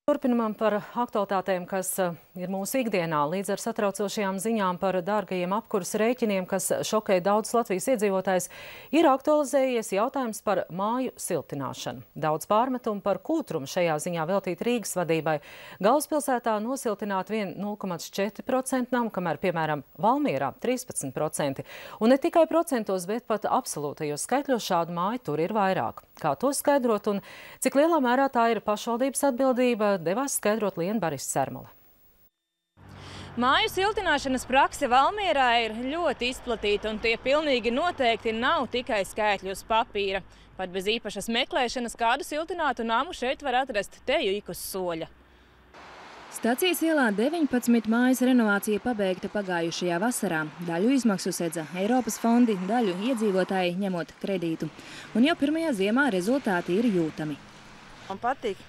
Turpinām par aktualitātēm, kas ir mūsu ikdienā. Līdz ar satraucošajām ziņām par dārgajiem apkuras rēķiniem, kas šokē daudz Latvijas iedzīvotājs, ir aktualizējies jautājums par māju siltināšanu. Daudz pārmetumu par kūtrumu šajā ziņā veltīt Rīgas vadībai. Galvaspilsētā nosiltināt vien 0,4% namu, kamēr, piemēram, Valmierā 13%. Un ne tikai procentos, bet pat absolūtajos skaitļos šādu māju tur ir vairāk. Kā to skaidrot un cik lielā mērā tā ir pašvaldības atbildība, devās skaidrot Liena Baris-Sermale. Māju siltināšanas prakse Valmierā ir ļoti izplatīta, un tie pilnīgi noteikti nav tikai skaitļi uz papīra. Pat bez īpašas meklēšanas kādu siltinātu namu šeit var atrast teju ik uz soļa. Stacijas ielā 19 mājas renovācija pabeigta pagājušajā vasarā. Daļu izmaksu sedza Eiropas fondi, daļu iedzīvotāji ņemot kredītu. Un jau pirmajā ziemā rezultāti ir jūtami. Man patīk.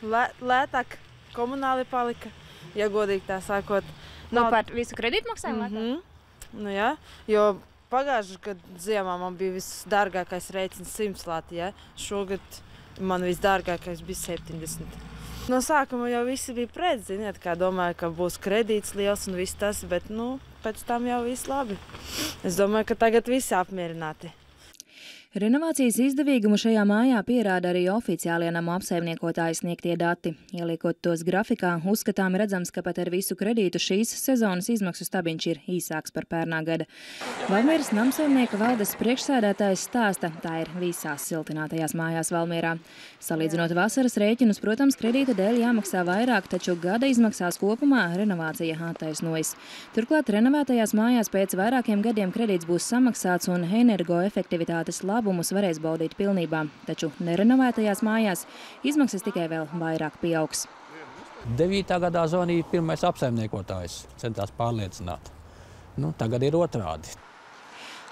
Lētāk komunāli palika, ja godīgi tā sākot. Par visu kredītu maksājumu lētāk? Nu jā, jo pagājušajā gadā ziemā man bija visdārgākais rēķins 100 lati, ja? Šogad man visdārgākais bija 70. No sākuma jau visi bija pret, ziniet, kā domāju, ka būs kredīts liels un viss tas, bet, pēc tam jau viss labi. Es domāju, ka tagad visi apmierināti. Renovācijas izdevīgumu šajā mājā pierāda arī oficiālie namu apsaimniekotāji sniegtie dati. Ieliekot tos grafikā, uzskatām redzams, ka pat ar visu kredītu šīs sezonas izmaksu stabiņš ir īsāks par pērnā gada. Valmieras namsaimnieka valdes priekšsēdētājs stāsta, tā ir visās siltinātajās mājās Valmierā. Salīdzinot vasaras rēķinus, protams, kredīta dēļ jāmaksā vairāk, taču gada izmaksās kopumā renovācija attaisnojas. Turklāt renovētajās mājās pēc vairākiem gadiem kredīts būs samaksāts un energoefektivitātes labumus varēs baudīt pilnībā, taču nerenovētajās mājās izmaksas tikai vēl vairāk pieaugs. 9. gadā zvanīja pirmais apsaimniekotājs, centās pārliecināt. Tagad ir otrādi.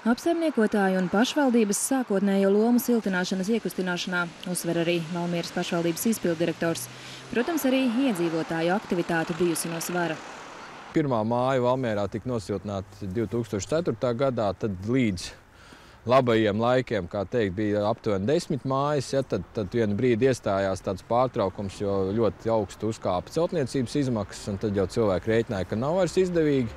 Apsaimniekotāju un pašvaldības sākotnējo lomu siltināšanas iekustināšanā uzsver arī Valmieras pašvaldības izpilddirektors. Protams, arī iedzīvotāju aktivitāte bijusi no svara. Pirmā māja Valmierā tika nosiltināta 2004. gadā, tad līdz labajiem laikiem, kā teikt, bija aptuveni 10 mājas, ja, tad vienu brīdi iestājās tāds pārtraukums, jo ļoti augstu uzkāpa celtniecības izmaksas, un tad jau cilvēki rēķināja, ka nav vairs izdevīgi,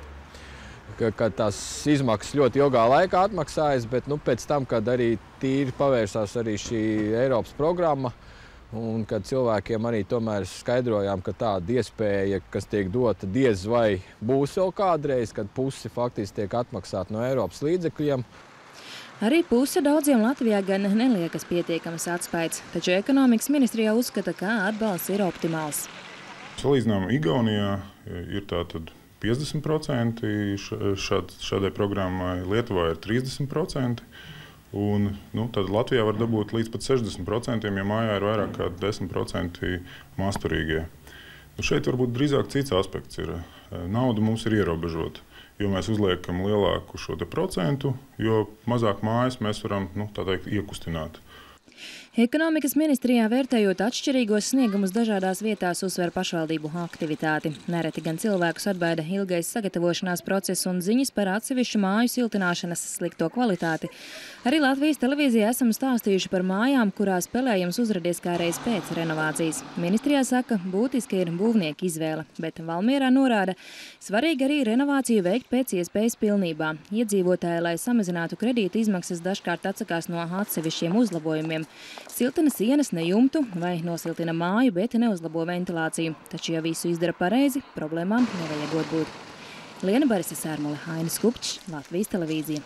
ka tās izmaksas ļoti ilgā laikā atmaksājas, bet pēc tam, kad arī tīri pavērsās arī šī Eiropas programma, un kad cilvēkiem arī tomēr skaidrojām, ka tāda iespēja, kas tiek dota, diez vai būs vēl kādreiz, kad pusi faktiski tiek atmaksāta no Eiropas līdzekļiem. Arī puse daudziem Latvijā gan neliekas pietiekams atspējas, taču ekonomikas ministrijā uzskata, ka atbalsts ir optimāls. Salīdzinām Igaunijā ir tātad 50% šādai programmai, Lietuvā ir 30%, un tad Latvijā var dabūt līdz pat 60%, ja mājā ir vairāk kā 10% masturīgie. Šeit varbūt drīzāk cits aspekts ir. Nauda mums ir ierobežota, jo mēs uzliekam lielāku šo procentu, jo mazāk mājas mēs varam, tā teikt, iekustināt. Ekonomikas ministrijā vērtējot atšķirīgos sniegumus dažādās vietās uzsver pašvaldību aktivitāti. Nereti gan cilvēkus atbaida ilgais sagatavošanās process un ziņas par atsevišķu māju siltināšanas slikto kvalitāti. Arī Latvijas televīzijā esam stāstījuši par mājām, kurās pelējums uzradies kā reiz pēc renovācijas. Ministrijā saka, būtiski ir būvnieka izvēle, bet Valmierā norāda, svarīgi arī renovāciju veikt pēc iespējas pilnībā. Iedzīvotāji, lai samazinātu kredīta izmaksas, dažkārt atsakās no atsevišķiem uzlabojumiem. Siltina sienas, ne jumtu vai nosiltina māju, bet neuzlabo ventilāciju. Taču, ja visu izdara pareizi, problēmām nevajagot būt. Liena Baris-Sermale, Ainis Kupčs, Latvijas televīzija.